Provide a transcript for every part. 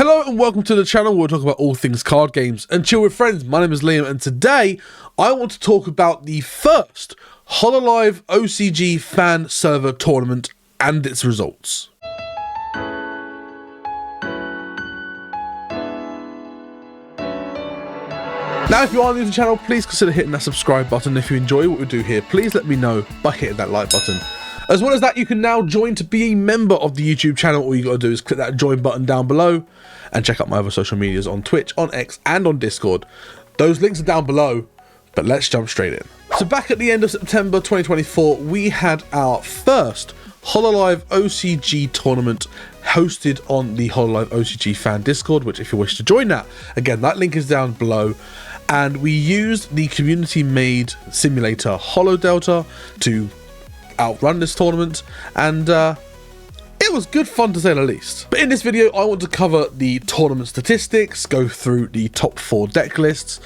Hello and welcome to the channel where we talk about all things card games and chill with friends. My name is Liam and today I want to talk about the first Hololive OCG Fan Server tournament and its results. Now, if you are new to the channel, please consider hitting that subscribe button. If you enjoy what we do here, please let me know by hitting that like button. As well as that, you can now join to be a member of the YouTube channel. All you got to do is click that join button down below and check out my other social medias on Twitch, on X, and on Discord. Those links are down below, but let's jump straight in. So back at the end of September 2024, we had our first Hololive OCG tournament hosted on the Hololive OCG Fan Discord, which if you wish to join that, again, that link is down below. And we used the community-made simulator HoloDelta to outrun this tournament, and it was good fun to say the least. But in this video, I want to cover the tournament statistics, go through the top 4 deck lists,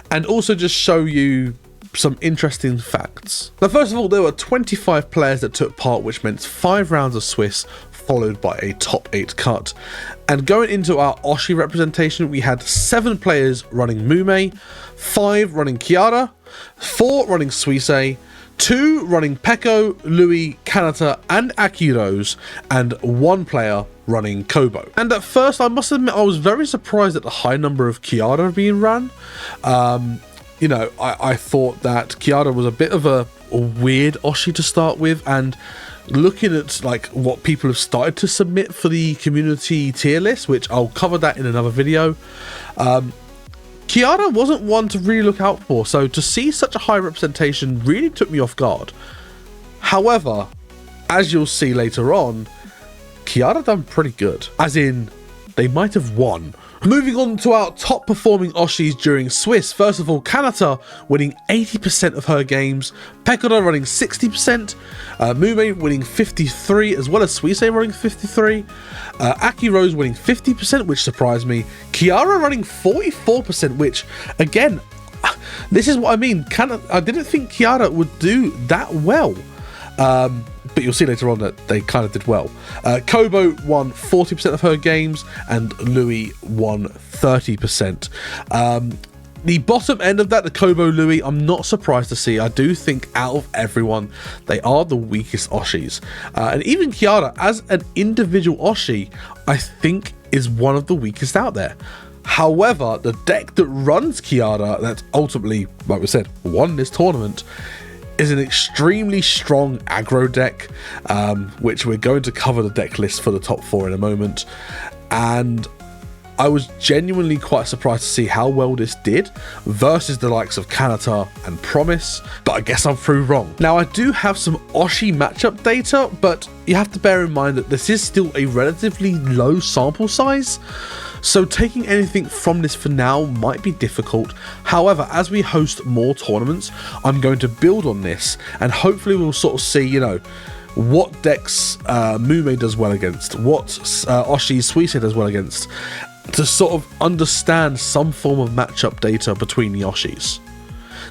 and also just show you some interesting facts. Now, first of all, there were 25 players that took part, which meant 5 rounds of Swiss, followed by a top 8 cut. And going into our Oshi representation, we had 7 players running Mume, 5 running Kiara, 4 running Suisei, 2 running Peko, Louis, Kanata, and Akiros, and 1 player running Kobo. And at first, I must admit, I was very surprised at the high number of Kiara being run. You know, I thought that Kiara was a bit of a weird Oshi to start with, and looking at like what people have started to submit for the community tier list, which I'll cover that in another video, Kiara wasn't one to really look out for, so to see such a high representation really took me off guard. However, as you'll see later on, Kiara done pretty good, as in they might have won. Moving on to our top performing Oshis during Swiss. First of all, Kanata winning 80% of her games, Pekora running 60%, Mume winning 53%, as well as Suisei running 53%, Aki Rose winning 50%, which surprised me, Kiara running 44%, which, again, this is what I mean, I didn't think Kiara would do that well. But you'll see later on that they kind of did well. Kobo won 40% of her games, and Louis won 30%. The bottom end of that, the Kobo Louis, I'm not surprised to see. I do think out of everyone, they are the weakest Oshis. And even Kiara, as an individual Oshi, I think is one of the weakest out there. However, the deck that runs Kiara, that ultimately, like we said, won this tournament, is an extremely strong aggro deck, which we're going to cover the deck list for the top 4 in a moment. And I was genuinely quite surprised to see how well this did versus the likes of Kanata and Promise, but I guess I'm proved wrong. Now, I do have some Oshi matchup data, but you have to bear in mind that this is still a relatively low sample size, so taking anything from this for now might be difficult. However, as we host more tournaments, I'm going to build on this, and hopefully we'll sort of see, you know, what decks Mume does well against, what Oshi Suisei does well against, to sort of understand some form of matchup data between the Oshis.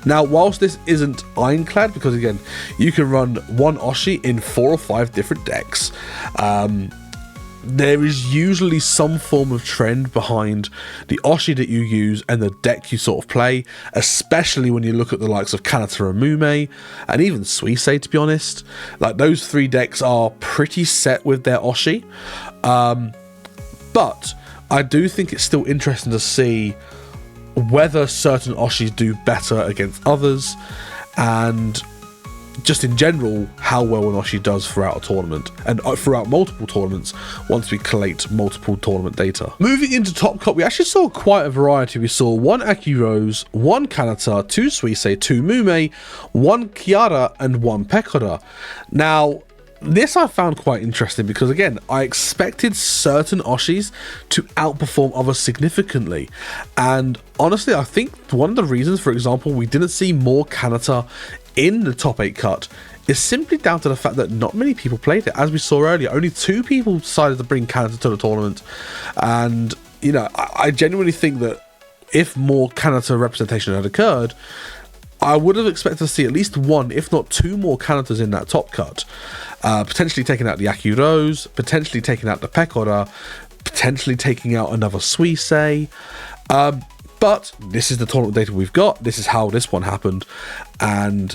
Now, whilst this isn't ironclad, because again, you can run one Oshi in 4 or 5 different decks, there is usually some form of trend behind the Oshi that you use and the deck you sort of play, especially when you look at the likes of Kanata and Mume, and even Suisei, to be honest. Like, those 3 decks are pretty set with their Oshi. But I do think it's still interesting to see whether certain Oshis do better against others, and just in general, how well an Oshi does throughout a tournament, and throughout multiple tournaments once we collate multiple tournament data. Moving into Top Cut, we actually saw quite a variety. We saw 1 Aki Rose, 1 Kanata, 2 Suisei, 2 Mume, 1 Kiara, and 1 Pekora. Now, this I found quite interesting because, again, I expected certain Oshis to outperform others significantly. And honestly, I think one of the reasons, for example, we didn't see more Kanata in the top 8 cut is simply down to the fact that not many people played it. As we saw earlier, only 2 people decided to bring Kanata to the tournament. And, you know, I genuinely think that if more Kanata representation had occurred, I would have expected to see at least 1, if not 2 more Kanatas in that top cut. Potentially taking out the Aki Rose, potentially taking out the Pekora, potentially taking out another Suisei. But this is the tournament data we've got. This is how this one happened. And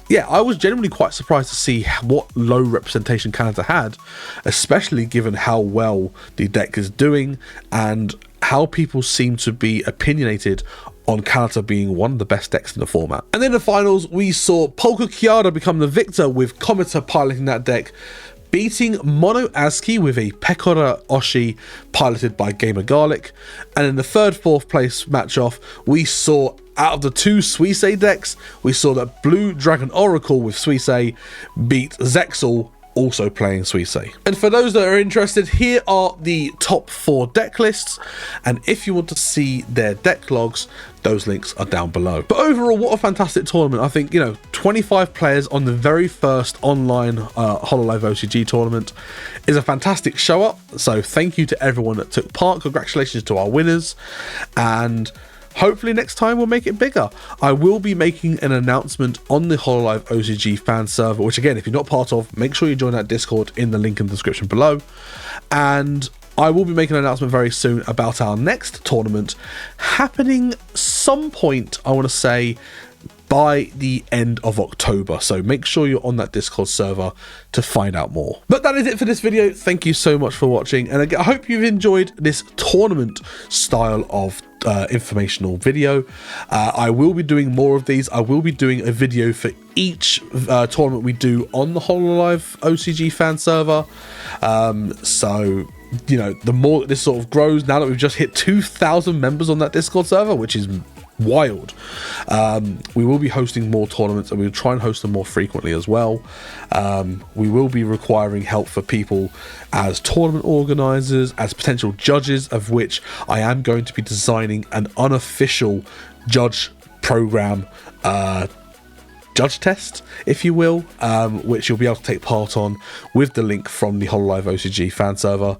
yeah, I was genuinely quite surprised to see what low representation Canada had, especially given how well the deck is doing and how people seem to be opinionated on Canada being one of the best decks in the format. And in the finals, we saw Polka Kiara become the victor with Kometa piloting that deck, beating Mono Azuki with a Pekora Oshi piloted by Gamer Garlic. And in the third, fourth place match-off, we saw out of the two Suisei decks, we saw that Blue Dragon Oracle with Suisei beat Zexal, also playing Suisei. And for those that are interested, here are the top 4 deck lists, and if you want to see their deck logs, those links are down below. But overall, what a fantastic tournament. I think, you know, 25 players on the very first online Hololive OCG tournament is a fantastic show up. So thank you to everyone that took part. Congratulations to our winners, and hopefully next time we'll make it bigger. I will be making an announcement on the Hololive OCG Fan Server, which again, if you're not part of, make sure you join that Discord in the link in the description below. And I will be making an announcement very soon about our next tournament happening some point, I want to say, by the end of October. So make sure you're on that Discord server to find out more. But that is it for this video. Thank you so much for watching, and I hope you've enjoyed this tournament style of informational video. I will be doing more of these. I will be doing a video for each tournament we do on the Hololive OCG Fan Server. So, you know, the more that this sort of grows, now that we've just hit 2,000 members on that Discord server, which is wild, we will be hosting more tournaments, and we'll try and host them more frequently as well. We will be requiring help for people as tournament organizers, as potential judges, of which I am going to be designing an unofficial judge program, judge test, if you will, which you'll be able to take part on with the link from the Hololive OCG Fan Server.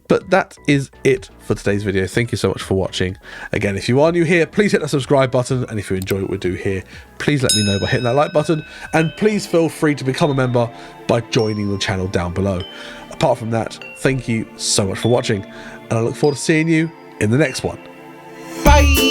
But that is it for today's video. Thank you so much for watching. Again, if you are new here, please hit that subscribe button. And if you enjoy what we do here, please let me know by hitting that like button. And please feel free to become a member by joining the channel down below. Apart from that, thank you so much for watching. And I look forward to seeing you in the next one. Bye!